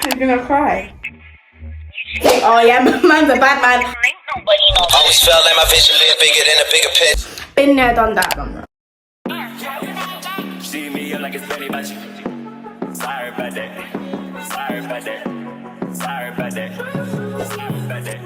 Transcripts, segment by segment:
I'm gonna cry. Oh yeah, man's a bad man. Always felt like my vision lived bigger than a bigger pitch. Been there, done that. See me up like it's Benny Bunch. Sorry about that. Sorry about that. Sorry about that. Sorry about that.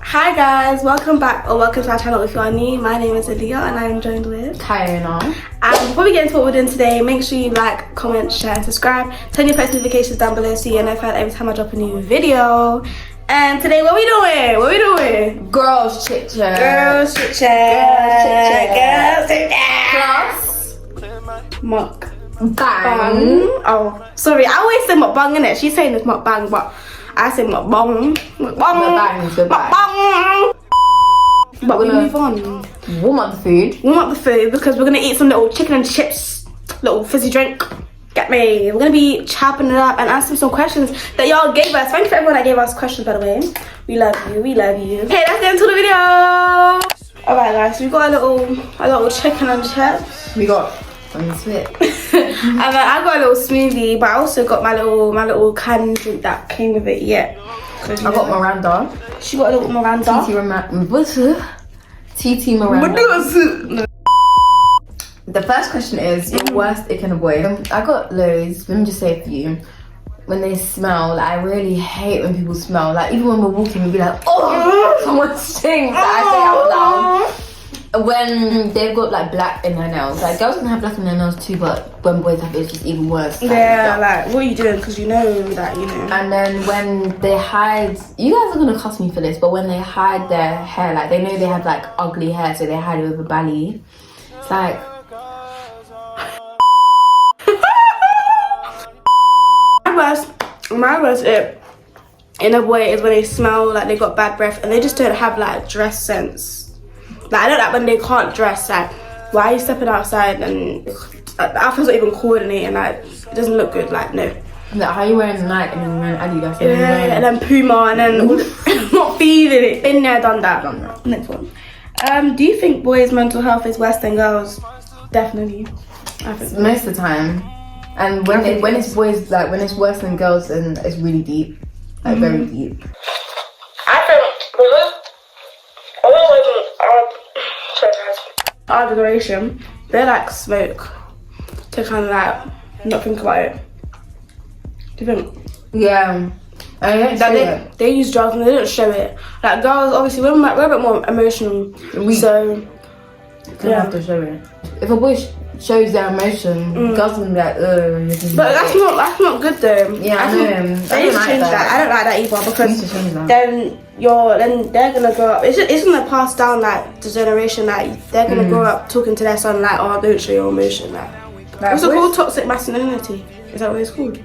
Hi guys, welcome back or welcome to our channel. If you are new, my name is Aaliyah and I am joined with Kyona. And before we get into what we're doing today, make sure you like, comment, share and subscribe. Turn your post notifications down below so you're notified every time I drop a new video. And today what we doing? What we doing? Girls chit chat. Girls chit chat. Girls chit chat. Plus Muck bang. Oh, sorry, I always say mukbang innit? She's saying it's mukbang, but I say mukbang. Mukbang is the bang. Mukbang. But we move on. Warm up the food. Warm up the food because we're gonna eat some little chicken and chips, little fizzy drink. Get me. We're gonna be chopping it up and answering some questions that y'all gave us. Thank you for everyone that gave us questions, by the way. We love you. We love you. Okay, let's get into the video. All right, guys. So we got a little chicken and chips. We got some sweet. And then I got a little smoothie, but I also got my little canned drink that came with it. Yeah. I got Miranda. She got a little Miranda. TT Miranda. The first question is your worst ick in a boy. I got loads. Let me just say a few. When they smell, like, I really hate when people smell. Like even when we're walking, we'd be like, oh, someone stinks. Like, I say out loud. When they've got like black in their nails, like girls can have black in their nails too, but when boys have it, it's just even worse. Like, yeah, like what are you doing? Because you know that, you know. And then when they hide, you guys are gonna cuss me for this, but when they hide their hair, like they know they have like ugly hair, so they hide it with a bally. It's like my worst it in a way is when they smell like they got bad breath and they just don't have like dress sense. Like I don't like when they can't dress. Like why are you stepping outside and the outfit's not even coordinating? Like it doesn't look good. Like no. Like how you wearing Nike and then wearing Adidas? Yeah, and then Puma and then not feeling it. Been there, done that. Next one. Do you think boys' mental health is worse than girls? Definitely. I think most of the time. And when it's boys, like when it's worse than girls, and it's really deep, like very deep. I think our generation, they like smoke to kind of like not think about it. Do you think? Yeah. That they use drugs and they don't show it. Like girls, obviously, we're a bit more emotional, so don't have to show it. If a boy shows their emotion, girls will be like, ugh. But that's not good though. Yeah, I know. They need to change that. I don't like that either because then they're gonna grow up. It's gonna pass down like the generation. Like they're gonna grow up talking to their son like, oh, don't show your emotion. Like what's it called? Toxic masculinity. Is that what it's called?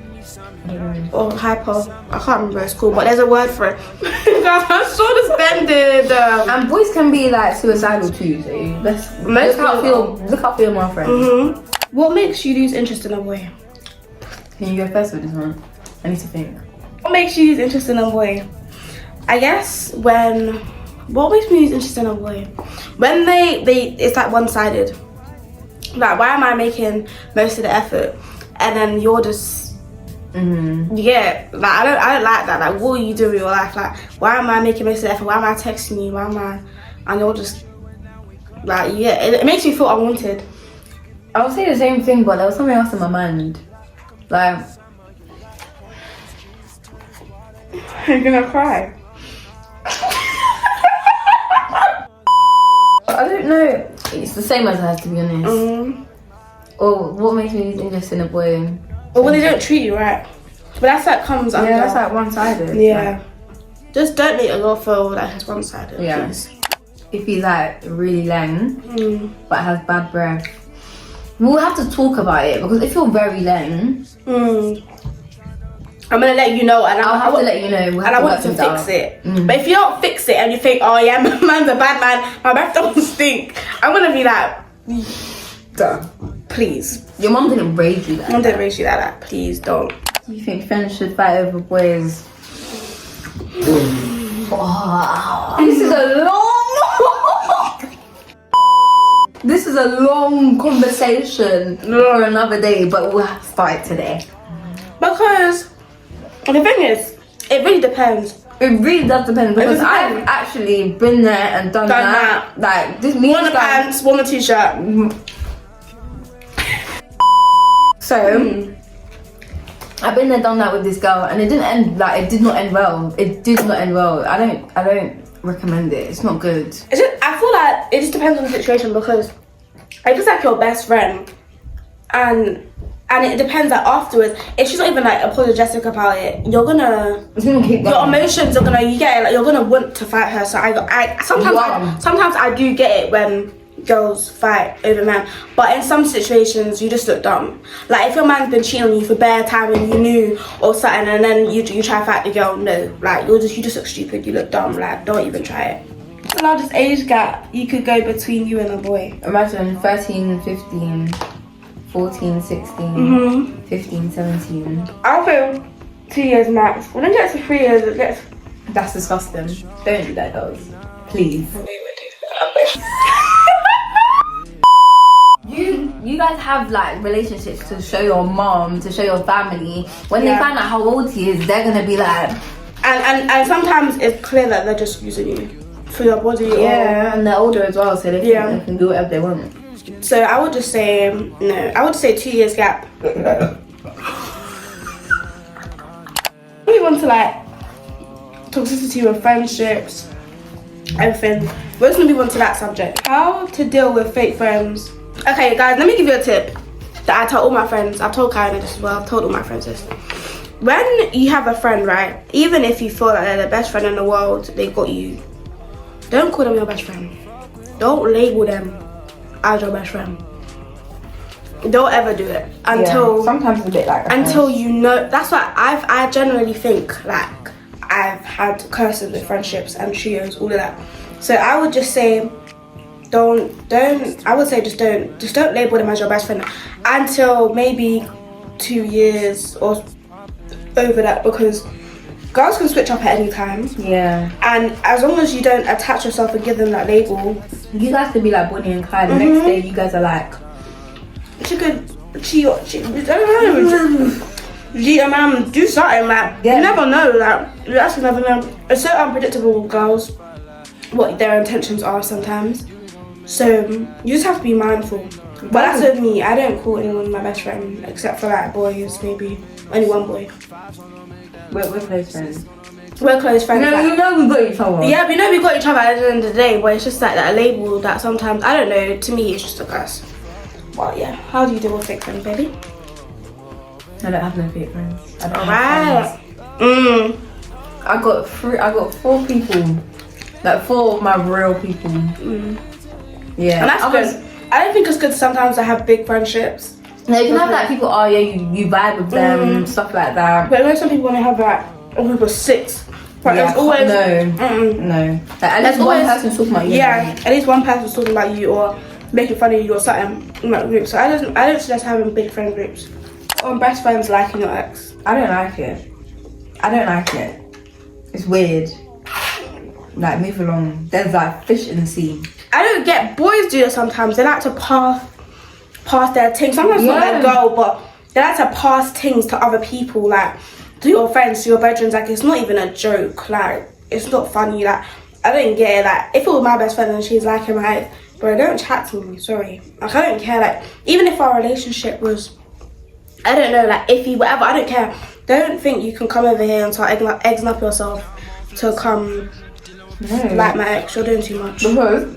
Or hyper, I can't remember what it's called, but there's a word for it. I'm so suspended. And boys can be like suicidal too, so look how feel my friends. What makes you lose interest in a boy? Can you go first with this one? I need to think. What makes you lose interest in a boy? I guess what makes me lose interest in a boy? When it's like one-sided. Like why am I making most of the effort and then you're just yeah, like I don't like that. Like what are you doing with your life? Like why am I making most of the effort? Why am I texting you? Why am I and you're just like yeah, it makes me feel unwanted. I would say the same thing, but there was something else in my mind. Like I'm gonna cry. I don't know. It's the same as hers, to be honest. Or what makes me lose interest in a boy? Or when they don't treat you right. But that's like comes under. Yeah, that's like one-sided. Yeah. Just don't make a girl feel like it's one-sided. Yeah. Please. If he's like really lame, but has bad breath, we'll have to talk about it because if you're very lame, I'm gonna let you know, and I'll have to let you know. And I want to fix it. But if you don't fix it and you think, oh yeah, man's a bad man, my breath don't stink, I'm gonna be like, duh, please. Your mom didn't raise you that. Mom didn't raise you like that. Please don't. You think friends should fight over boys? This is a long. This is a long conversation for another day, but we'll have to start it today. Because the thing is, it really depends. It really does depend because does I've depend. actually been there and done that. Like this means One the pants, one the t-shirt. So I've been there, done that with this girl, and it didn't end. Like it did not end well. It did not end well. I don't recommend it. It's not good. I feel like it just depends on the situation because if it's like your best friend and it depends that afterwards, if she's not even like apologetic about it, It's gonna keep going. your emotions are gonna, you get it, like you're gonna want to fight her. So I sometimes I do get it when girls fight over men, but in some situations you just look dumb. Like if your man's been cheating on you for bare time and you knew or something, and then you try to fight the girl, no, like you just look stupid, you look dumb. Like don't even try it. What's the largest age gap you could go between you and a boy? Imagine 13, 15, 14, 16, 15, 17. I'll go 2 years max. When it gets to 3 years, it gets. That's disgusting. Don't do that, girls. Please. You guys have like relationships to show your mom, to show your family. When they find out how old he is, they're gonna be like, and sometimes it's clear that they're just using you for your body. yeah, and they're older as well, so they can do whatever they want. So I would just say no. I would say 2 years gap. Move on to like toxicity with friendships, everything. We're just gonna move on to that subject. How to deal with fake friends. Okay, guys, let me give you a tip that I tell all my friends. I've told Kylie this as well. I've told all my friends this. When you have a friend, right? Even if you feel like they're the best friend in the world, they got you. Don't call them your best friend. Don't label them as your best friend. Don't ever do it until sometimes it's a bit like until you know. That's why I generally think like I've had curses with friendships and trios, all of that. So I would just say don't label them as your best friend until maybe 2 years or over that, because girls can switch up at any time. Yeah. And as long as you don't attach yourself and give them that label, you guys could be like Bonnie and Clyde. The next day, you guys are like, she do something like you never know. Like you actually never know. It's so unpredictable with girls what their intentions are sometimes. So you just have to be mindful. But that's with me. I don't call anyone my best friend except for like boys, maybe only one boy. We're close friends. We're close friends. No, you know we got each other. Yeah, we know we got each other at the end of the day, but it's just like that label that sometimes, I don't know, to me it's just a curse. But yeah, how do you deal with fake friends, baby? I don't have no fake friends. I don't Alright. have friends. I got 4 people. Like 4 of my real people. Yeah. And that's good. I don't think it's good sometimes to have big friendships. No, you can have like people, you vibe with them, stuff like that. But I know some people want to have like a group of 6. But Yeah, there's always no. Like, at least one person talking about you. Yeah, at least one person's talking about you or making fun of you or something in that group. So I don't suggest having big friend groups. Or best friends liking your ex. I don't like it. It's weird. Like, move along. There's like fish in the sea. I don't get, boys do it sometimes. They like to pass their things. Sometimes not their girl, but they like to pass things to other people, like to your friends, to your veterans. Like it's not even a joke. Like it's not funny. Like I don't get it. Like if it was my best friend and she's liking my ex, bro, don't chat to me. Sorry. Like I don't care. Like even if our relationship was, I don't know, like iffy, whatever. I don't care. Don't think you can come over here and start egging up yourself to come like my ex. You're doing too much. Because,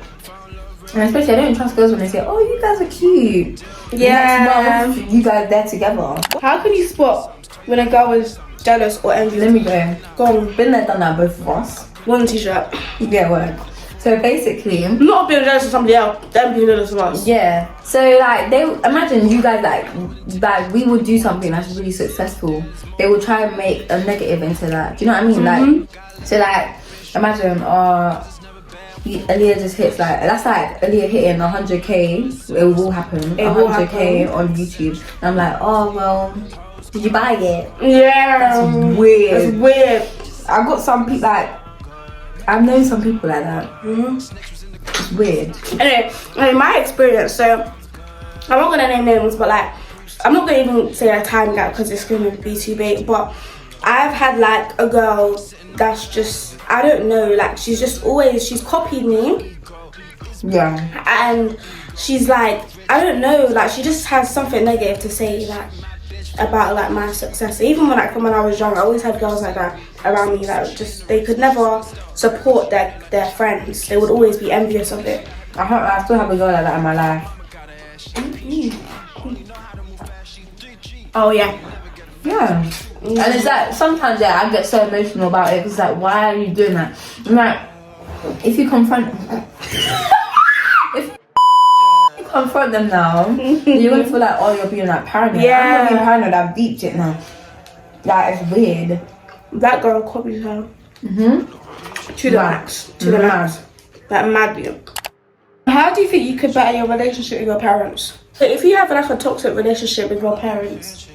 and especially I don't trust girls when they say, oh, you guys are cute. Yeah. Next month, you guys there together. How can you spot when a girl is jealous or envious? Let me go. Go on. Been there, done that, both of us. One t-shirt. Yeah, work. So basically, Not being jealous of somebody else, them being jealous of us. yeah. So like, they imagine you guys like we would do something that's really successful. They would try and make a negative into that. Do you know what I mean? Like, so like, imagine Aaliyah just hits like, that's like Aaliyah hitting 100k. It will happen. 100k on YouTube. And I'm like, oh well, did you buy it? Yeah. That's weird. It's weird. I've got some people like, I've known some people like that. It's weird. Anyway, my experience, so I'm not gonna name names, but like I'm not going to even say a time gap because it's going to be too big, but I've had like a girl that's just, I don't know, like she's copied me. Yeah. And she's like, I don't know, like she just has something negative to say like about like my success. Even from when I was young, I always had girls like that around me that just, they could never support their friends. They would always be envious of it. I still have a girl like that in my life. Oh yeah. Yeah. And it's like, sometimes I get so emotional about it. It's like, why are you doing that? I'm like, if you confront them now, you're gonna feel like, oh, you're being like paranoid. Yeah. I'm not being paranoid, I've beeped it now. Like, it's weird. That girl copied her. To the max. To the max. That mad you. How do you think you could better your relationship with your parents? So if you have like a toxic relationship with your parents,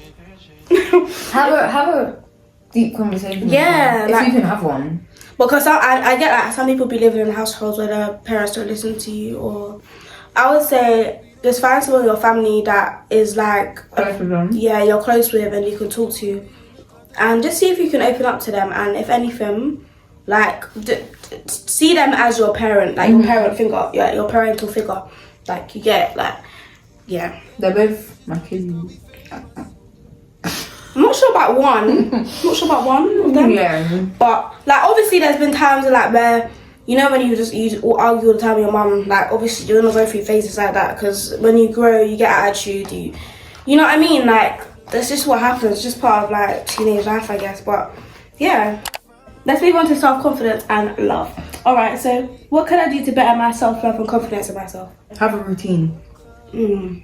have a deep conversation. Yeah, with them, if like, you can have one. because I get that some people be living in households where their parents don't listen to you, or I would say just find someone in your family that is like Close with them. yeah, you're close with and you can talk to, and just see if you can open up to them, and if anything, like see them as your parent, like your parent figure, yeah, your parental figure, like you get like, yeah. They're both my kids. I'm not sure about one. Not sure about one of them. Yeah. But like obviously there's been times like where, you know, when you all argue all the time with your mum, like obviously you're gonna go through phases like that, because when you grow you get attitude, you know what I mean, like that's just what happens. It's just part of like teenage life, I guess. But yeah, let's move on to self-confidence and love. All right, so what can I do to better my self-love and confidence in myself? Have a routine.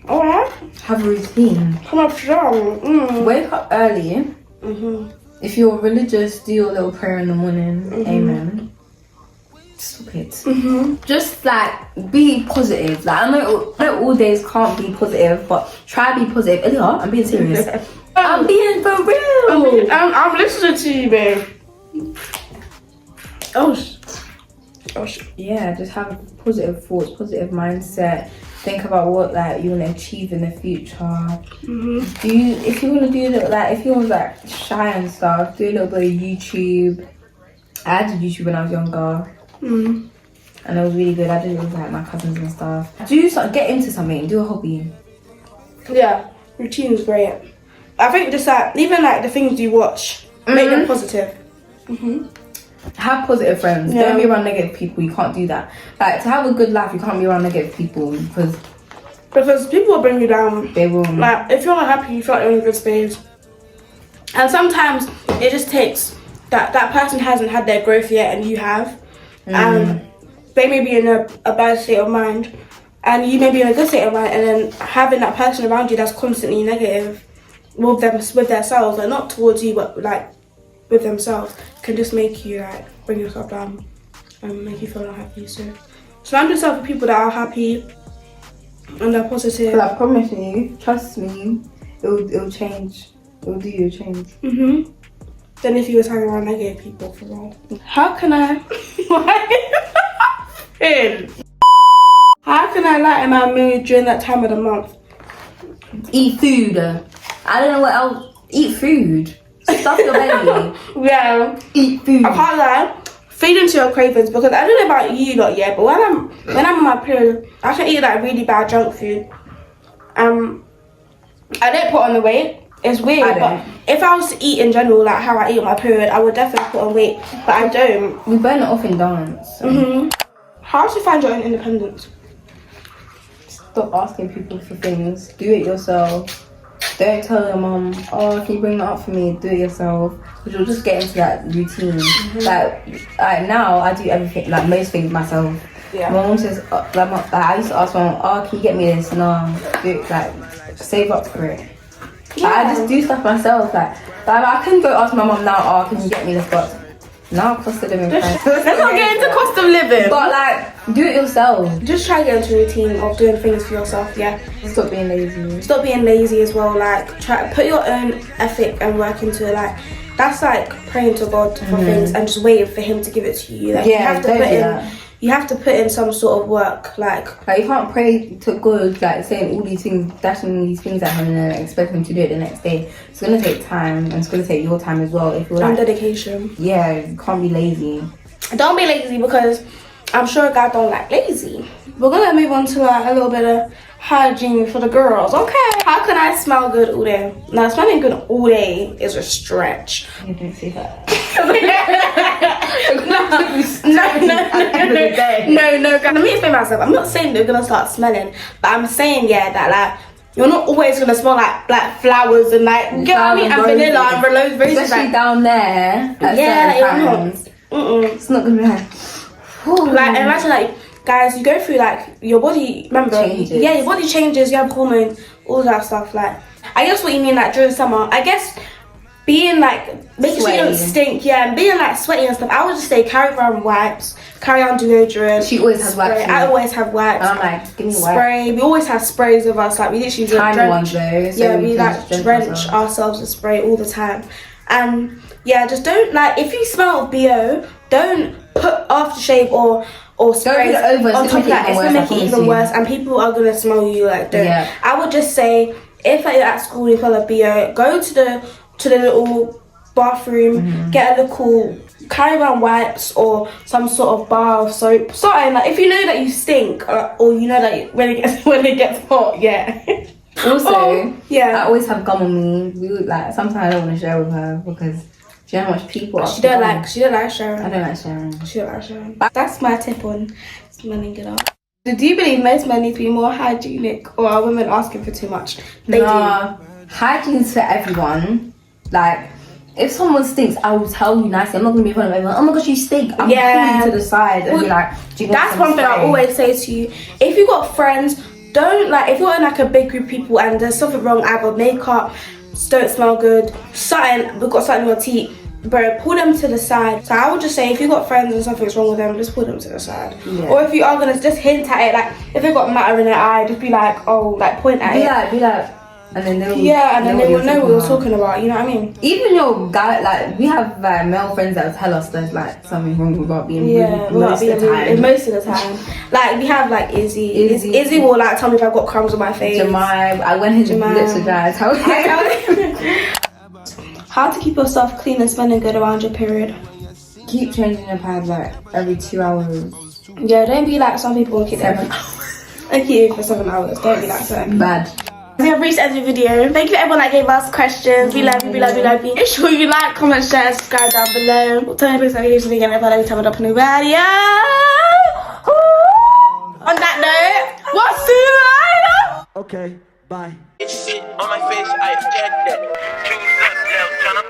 All right, Have a routine. come up strong. Wake up early. If you're religious, do your little prayer in the morning. Amen. Stop it. Just like be positive. Like I know all days can't be positive, but try to be positive. Elia, I'm being serious. I'm being for real. I'm listening to you, babe. Oh. Yeah, just have positive thoughts, positive mindset. Think about what like you want to achieve in the future. If you want to do like, if you want like shy and stuff, do a little bit of YouTube. I did YouTube when I was younger, and it was really good. I did it with like my cousins and stuff. Get into something. Do a hobby. Yeah, routine is great. I think just like even like the things you watch, make them positive. Have positive friends. Yeah. Don't be around negative people. You can't do that. Like to have a good life, you can't be around negative people because people will bring you down. they will. Like if you're not happy, you feel like you're in a good space. And sometimes it just takes that person hasn't had their growth yet, and you have, and they may be in a bad state of mind, and you may be in a good state of mind, and then having that person around you that's constantly negative with themselves, like not towards you, but like with themselves, can just make you like bring yourself down and make you feel unhappy. So surround yourself with people that are happy and are positive. But I promise you, trust me, it'll change. It'll do you a change. Then if you was hanging around negative people for a while. How can I how can I lighten my mood during that time of the month? Eat food. I don't know what else. Eat food. Stuff your belly. Yeah. Eat food. I can't lie. Feed into your cravings, because I don't know about you lot yet, but when I'm on my period, I can eat like really bad junk food. I don't put on the weight. It's weird, but if I was to eat in general, like how I eat on my period, I would definitely put on weight, but I don't. We burn it off in dance. So. How do you find your own independence? Stop asking people for things. Do it yourself. Don't tell your mum, oh, can you bring that up for me? Do it yourself. Because you'll just get into that routine. Like now, I do everything, like most things myself. Yeah. My mum says, I used to ask my mum, oh, can you get me this? No, do it, like, save up for it. Yeah. I just do stuff myself. Like I couldn't go ask my mum now, oh, can you get me this? But now cost of living. Let's not get into cost of living. But like, do it yourself. Just try to get into a routine of doing things for yourself, yeah. Stop being lazy. Stop being lazy as well. Like, try put your own ethic and work into it. Like, that's like praying to God for things and just waiting for Him to give it to you. Like, Yeah, don't do that. you have to put in some sort of work. Like you can't pray to God, like saying all these things, dashing these things at him and then expect him to do it the next day. It's gonna take time, and it's gonna take your time as well. If you're and like, dedication. yeah, you can't be lazy. Don't be lazy, because I'm sure God don't like lazy. We're gonna move on to like a little bit of hygiene for the girls. Okay, how can I smell good all day? Now, smelling good all day is a stretch. You didn't see that. No, guys, let me explain myself. I'm not saying they're gonna start smelling, but I'm saying, yeah, that like you're not always gonna smell like flowers and like, you know what I mean, and vanilla and roses, especially like, down there. Yeah, like, it's not gonna be like, like imagine like, guys, you go through like your body, remember, changes. Yeah, your body changes, you have hormones, all that stuff. Like, I guess what you mean, like during summer, I guess being like, making sure you don't stink, yeah, and being like sweaty and stuff, I would just say carry around wipes, carry on deodorant. She always has wipes. I always have wipes. And I'm like, give me wipes. Spray. We always have sprays with us, like we literally tiny ones though. So yeah, we like drench ourselves with spray all the time. And yeah, just don't, like, if you smell BO, don't put aftershave or spray on top of that. It's gonna make it even worse, and people are gonna smell you like dirt. Yeah. I would just say, if like, you're at school and you smell a BO, go to the little bathroom, get a little carry around wipes or some sort of bar of soap, something. Like, if you know that you stink, or you know that when it gets hot, yeah. Also, yeah, I always have gum on me. We would, like, sometimes I don't want to share with her because do you know how much people are. She don't like sharing. I don't like sharing. She don't like sharing. That's my tip on smelling it up. Do you believe most men need to be more hygienic, or are women asking for too much? They do. Hygiene's for everyone. Like, if someone stinks, I will tell you nicely. I'm not gonna be in front of everyone. Oh my gosh, you stink. I'm gonna pull you to the side and be like, do you want that's one thing I always say to you. If you got friends, don't, like, if you're in like a big group of people and there's something wrong, either makeup, don't smell good, something, we've got something on your teeth, bro, pull them to the side. So I would just say, if you got friends and something's wrong with them, just pull them to the side. Yeah. Or if you are gonna just hint at it, like if they've got matter in their eye, just be like, oh, like point at it. Be like, and then they'll they will know what you're talking about. You know what I mean? Even your guy, like, we have male friends that will tell us there's like something wrong without being rude most of the time. Most of the time, like we have like Izzy will like tell me if I've got crumbs on my face. When his lips are dry, I tell him. How to keep yourself clean and smelling good around your period? Keep changing your pad like every 2 hours. Yeah, don't be like some people keep 7 hours. I keep it for 7 hours. Don't be like that. Bad. We have reached the end of the video. Thank you to everyone that gave us questions. We love you, we love you, love you. Make sure you like, comment, share, and subscribe down below. Tell me if videos again if I don't time up a new video. On that note, we'll see you later. Okay, bye. It's shit on my face, I get that. 2 steps left, tryna